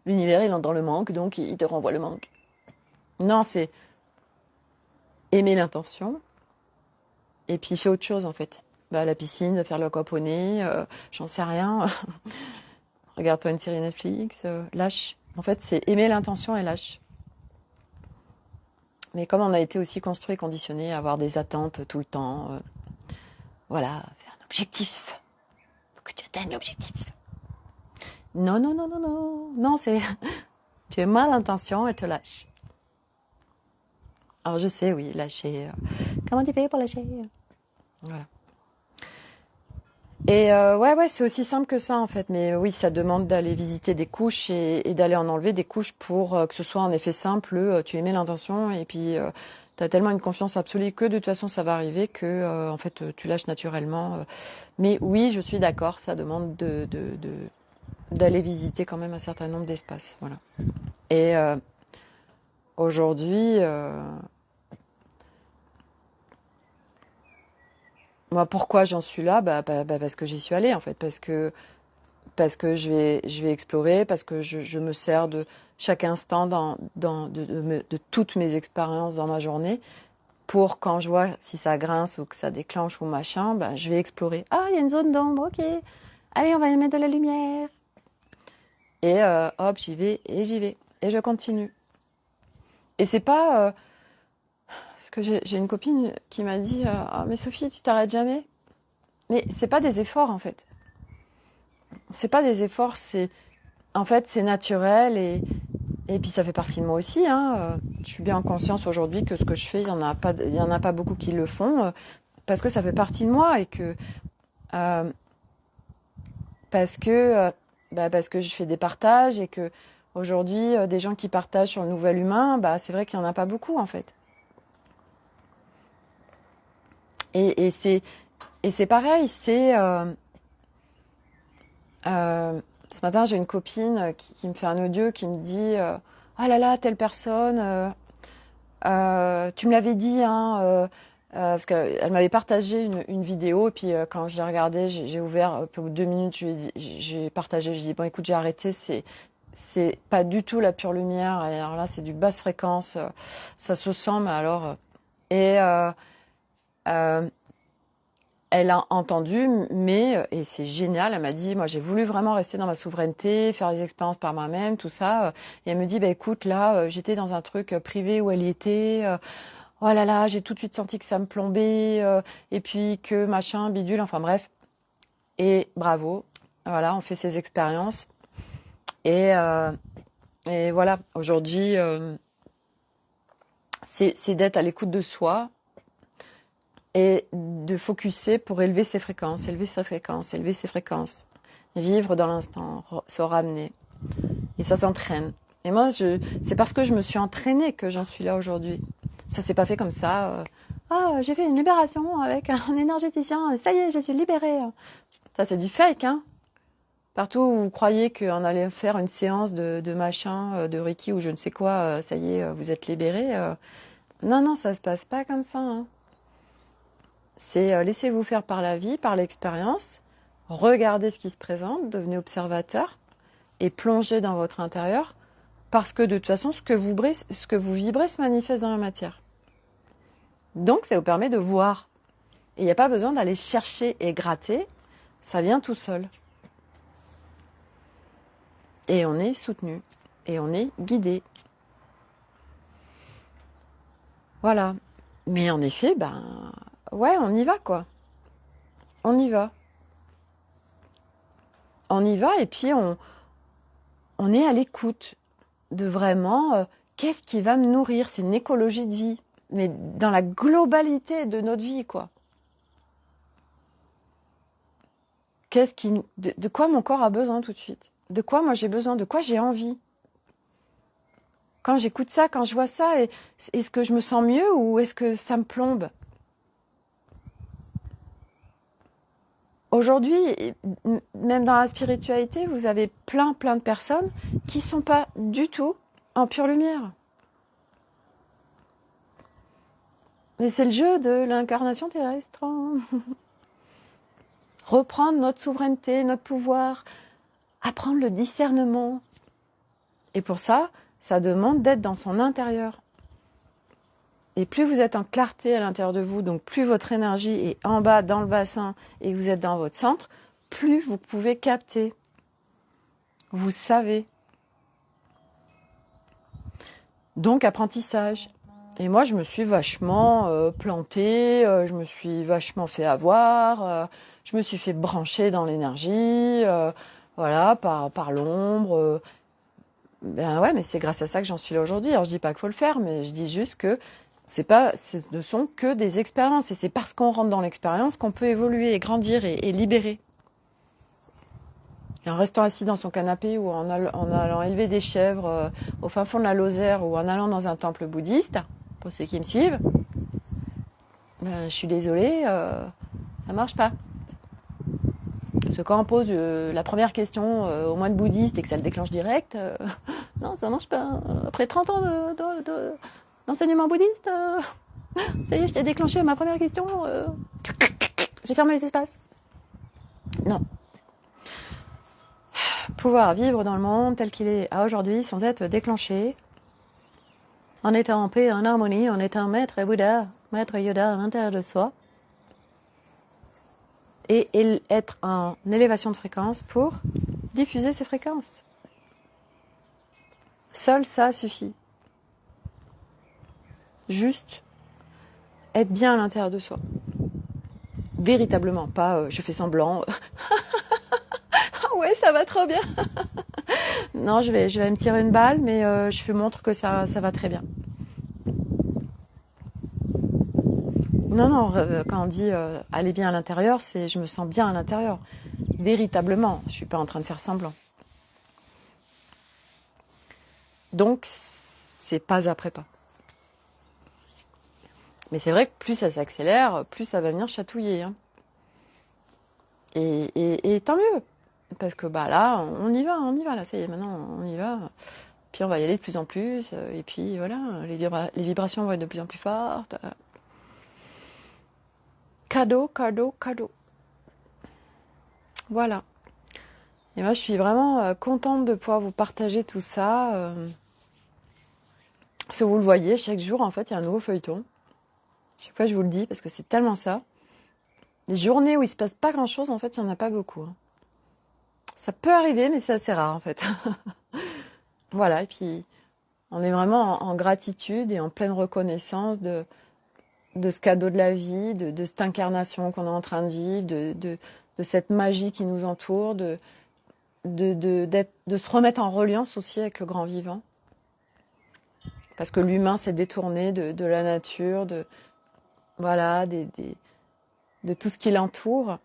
l'univers il entend le manque, donc il te renvoie le manque. Non, c'est aimer l'intention, et puis fais autre chose en fait. Va à la piscine, faire le aquaponie, j'en sais rien. Regarde-toi une série Netflix, lâche. En fait, c'est aimer l'intention et lâche. Mais comme on a été aussi construit, conditionné à avoir des attentes tout le temps, voilà, faire un objectif. Faut que tu atteignes l'objectif. Non, non, non, non, non. Non, c'est tu es mal l'intention et te lâches. Alors je sais, oui, lâcher. Comment tu fais pour lâcher? Voilà. Et ouais, c'est aussi simple que ça en fait. Mais oui, ça demande d'aller visiter des couches et d'aller en enlever des couches pour que ce soit en effet simple. Tu émets l'intention et puis tu as tellement une confiance absolue que de toute façon ça va arriver que en fait tu lâches naturellement. Mais oui, je suis d'accord, ça demande d'aller visiter quand même un certain nombre d'espaces. Voilà. Et aujourd'hui, moi, pourquoi j'en suis là? Parce que j'y suis allée en fait, parce que je vais explorer, parce que je me sers de chaque instant de toutes mes expériences dans ma journée pour quand je vois si ça grince ou que ça déclenche ou machin, ben, je vais explorer. Ah, il y a une zone d'ombre, ok. Allez, on va y mettre de la lumière. Et hop, j'y vais et j'y vais. Et je continue. Et c'est pas... parce que j'ai une copine qui m'a dit ah, mais Sophie, tu t'arrêtes jamais. Mais c'est pas des efforts, en fait. C'est pas des efforts, c'est... En fait, c'est naturel et puis ça fait partie de moi aussi. Hein. Je suis bien en conscience aujourd'hui que ce que je fais, il y en a pas beaucoup qui le font parce que ça fait partie de moi et que euh, parce que parce que je fais des partages et que aujourd'hui des gens qui partagent sur le nouvel humain, bah c'est vrai qu'il y en a pas beaucoup en fait. Et c'est pareil, c'est ce matin j'ai une copine qui me fait un audio qui me dit ah là là telle personne tu me l'avais dit, hein, parce qu'elle m'avait partagé une vidéo, et puis quand je l'ai regardée, j'ai ouvert, au bout de 2 minutes, j'ai partagé, j'ai dit, bon écoute, j'ai arrêté, c'est pas du tout la pure lumière, et alors là, c'est du basse fréquence, ça se sent, mais alors... et euh, elle a entendu, mais, et c'est génial, elle m'a dit, moi j'ai voulu vraiment rester dans ma souveraineté, faire des expériences par moi-même, tout ça, et elle me dit, bah écoute, là, j'étais dans un truc privé où elle y était, oh là là, j'ai tout de suite senti que ça me plombait, et puis que machin, bidule, enfin bref. Et bravo, voilà, on fait ces expériences. Et, euh, et voilà, aujourd'hui, c'est d'être à l'écoute de soi et de focuser pour élever ses fréquences, élever ses fréquences, élever ses fréquences. Vivre dans l'instant, se ramener. Et ça s'entraîne. Et moi, c'est parce que je me suis entraînée que j'en suis là aujourd'hui. Ça s'est pas fait comme ça. Ah, j'ai fait une libération avec un énergéticien. Ça y est, je suis libérée. Ça, c'est du fake, hein. Partout où vous croyez qu'on allait faire une séance de machin, de Reiki ou je ne sais quoi, ça y est, vous êtes libéré. Non, non, ça se passe pas comme ça. Hein. C'est laissez-vous faire par la vie, par l'expérience. Regardez ce qui se présente, devenez observateur et plongez dans votre intérieur. Parce que de toute façon, ce que vous vibrez se manifeste dans la matière. Donc, ça vous permet de voir. Et il n'y a pas besoin d'aller chercher et gratter. Ça vient tout seul. Et on est soutenu. Et on est guidé. Voilà. Mais en effet, ouais, on y va, quoi. On y va. On y va et puis on est à l'écoute de vraiment qu'est-ce qui va me nourrir. C'est une écologie de vie. Mais dans la globalité de notre vie, quoi. De quoi mon corps a besoin tout de suite? De quoi moi j'ai besoin? De quoi j'ai envie? Quand j'écoute ça, quand je vois ça, est-ce que je me sens mieux ou est-ce que ça me plombe? Aujourd'hui, même dans la spiritualité, vous avez plein de personnes qui ne sont pas du tout en pure lumière. Mais c'est le jeu de l'incarnation terrestre. Reprendre notre souveraineté, notre pouvoir, apprendre le discernement. Et pour ça, ça demande d'être dans son intérieur. Et plus vous êtes en clarté à l'intérieur de vous, donc plus votre énergie est en bas dans le bassin et que vous êtes dans votre centre, plus vous pouvez capter. Vous savez. Donc apprentissage. Et moi, je me suis vachement plantée, je me suis vachement fait avoir, je me suis fait brancher dans l'énergie, voilà, par l'ombre. Ben ouais, mais c'est grâce à ça que j'en suis là aujourd'hui. Alors je dis pas qu'il faut le faire, mais je dis juste que ce ne sont que des expériences. Et c'est parce qu'on rentre dans l'expérience qu'on peut évoluer et grandir et libérer. Et en restant assis dans son canapé ou en allant élever des chèvres au fin fond de la Lozère ou en allant dans un temple bouddhiste, pour ceux qui me suivent, je suis désolée, ça marche pas. Parce que quand on pose la première question au moine bouddhiste et que ça le déclenche direct, non, ça marche pas. Après 30 ans d'enseignement bouddhiste, ça y est, je t'ai déclenché ma première question. J'ai fermé les espaces. Non. Pouvoir vivre dans le monde tel qu'il est à aujourd'hui sans être déclenché. en étant en paix, en harmonie, en étant maître Bouddha, maître Yoda à l'intérieur de soi, et être en élévation de fréquence pour diffuser ces fréquences. Seul ça suffit. Juste être bien à l'intérieur de soi. Véritablement, pas je fais semblant. Ah ouais, ça va trop bien. Non, je vais me tirer une balle, mais je montre que ça va très bien. Non, quand on dit aller bien à l'intérieur, c'est je me sens bien à l'intérieur. Véritablement, je suis pas en train de faire semblant. Donc, c'est pas après pas. Mais c'est vrai que plus ça s'accélère, plus ça va venir chatouiller. Hein. Et tant mieux. Parce que bah là, on y va, là, ça y est, maintenant on y va. Puis on va y aller de plus en plus, et puis voilà, les vibrations vont être de plus en plus fortes. Cadeau. Voilà. Et moi je suis vraiment contente de pouvoir vous partager tout ça. Parce que vous le voyez, chaque jour en fait il y a un nouveau feuilleton. Chaque fois je vous le dis parce que c'est tellement ça. Les journées où il se passe pas grand chose, en fait, il n'y en a pas beaucoup. Hein. Ça peut arriver, mais c'est assez rare en fait. Voilà, et puis on est vraiment en gratitude et en pleine reconnaissance de ce cadeau de la vie, de cette incarnation qu'on est en train de vivre, de cette magie qui nous entoure, de se remettre en reliance aussi avec le grand vivant. Parce que l'humain s'est détourné de la nature, voilà, de tout ce qui l'entoure.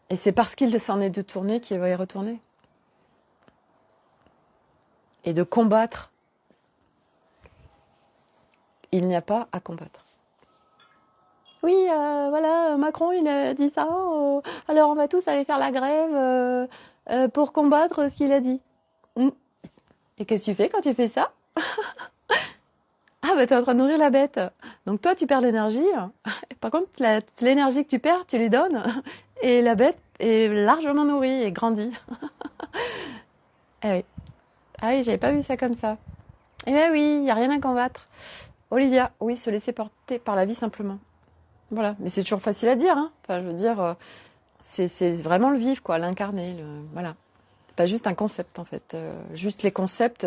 Et c'est parce qu'il s'en est détourné qu'il va y retourner. Et de combattre, il n'y a pas à combattre. Oui, voilà, Macron, il a dit ça, alors on va tous aller faire la grève pour combattre ce qu'il a dit. Et qu'est-ce que tu fais quand tu fais ça? Ah bah t'es en train de nourrir la bête. Donc toi tu perds l'énergie. Par contre l'énergie que tu perds, tu lui donnes. Et la bête est largement nourrie et grandit. Ah oui. Ah oui, j'avais pas vu ça comme ça. Eh ben oui, il n'y a rien à combattre. Olivia, oui, se laisser porter par la vie simplement. Voilà, mais c'est toujours facile à dire. Hein. Enfin, je veux dire, c'est vraiment le vivre, quoi, l'incarner. Voilà. C'est pas juste un concept, en fait. Juste les concepts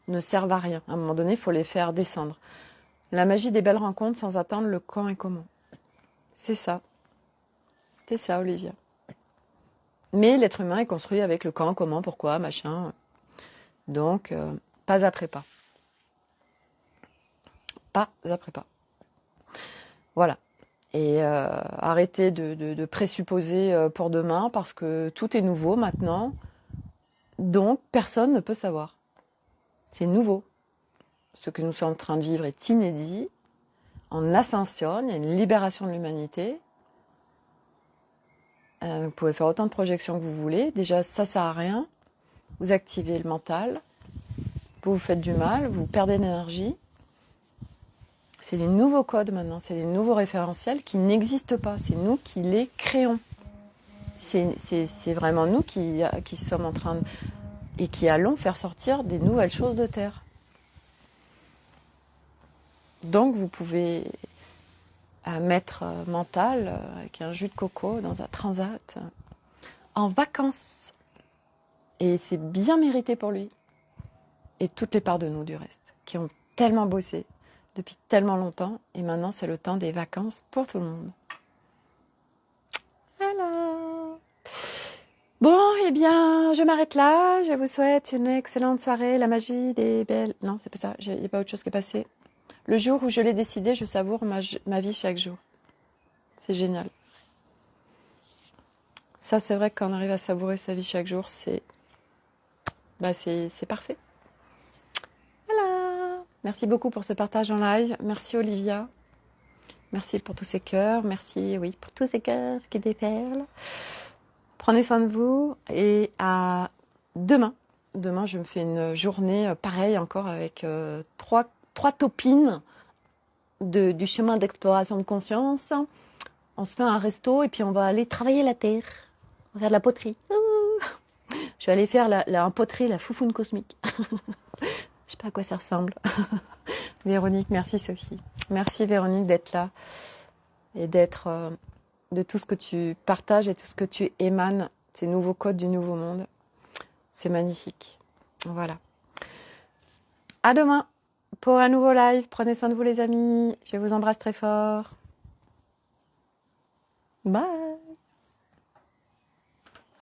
ne servent à rien. À un moment donné, il faut les faire descendre. La magie des belles rencontres sans attendre le quand et comment. C'est ça. C'est ça, Olivia. Mais l'être humain est construit avec le quand, comment, pourquoi, machin. Donc, pas après pas. Pas après pas. Voilà. Et arrêtez de présupposer pour demain parce que tout est nouveau maintenant. Donc, personne ne peut savoir. C'est nouveau. Ce que nous sommes en train de vivre est inédit. On ascensionne, il y a une libération de l'humanité. Vous pouvez faire autant de projections que vous voulez. Déjà, ça ne sert à rien. Vous activez le mental. Vous vous faites du mal, vous perdez l'énergie. C'est des nouveaux codes maintenant, c'est des nouveaux référentiels qui n'existent pas. C'est nous qui les créons. C'est vraiment nous qui sommes en train et qui allons faire sortir des nouvelles choses de terre. Donc vous pouvez mettre mental avec un jus de coco dans un transat en vacances. Et c'est bien mérité pour lui. Et toutes les parts de nous du reste, qui ont tellement bossé depuis tellement longtemps. Et maintenant, c'est le temps des vacances pour tout le monde. Voilà. Bon, eh bien, je m'arrête là. Je vous souhaite une excellente soirée. La magie des belles... Non, c'est pas ça. Il n'y a pas autre chose qui est passé. Le jour où je l'ai décidé, je savoure ma vie chaque jour. C'est génial. Ça, c'est vrai que quand on arrive à savourer sa vie chaque jour, c'est parfait. Voilà. Merci beaucoup pour ce partage en live. Merci Olivia. Merci pour tous ces cœurs. Merci, oui, pour tous ces cœurs qui déferlent. Prenez soin de vous et à demain. Demain, je me fais une journée pareille encore avec trois topines du chemin d'exploration de conscience. On se fait un resto et puis on va aller travailler la terre. On va faire de la poterie. Je vais aller faire en poterie la foufoune cosmique. Je sais pas à quoi ça ressemble. Véronique, merci Sophie. Merci Véronique d'être là et d'être de tout ce que tu partages et tout ce que tu émanes, ces nouveaux codes du nouveau monde. C'est magnifique. Voilà. À demain pour un nouveau live. Prenez soin de vous les amis. Je vous embrasse très fort. Bye.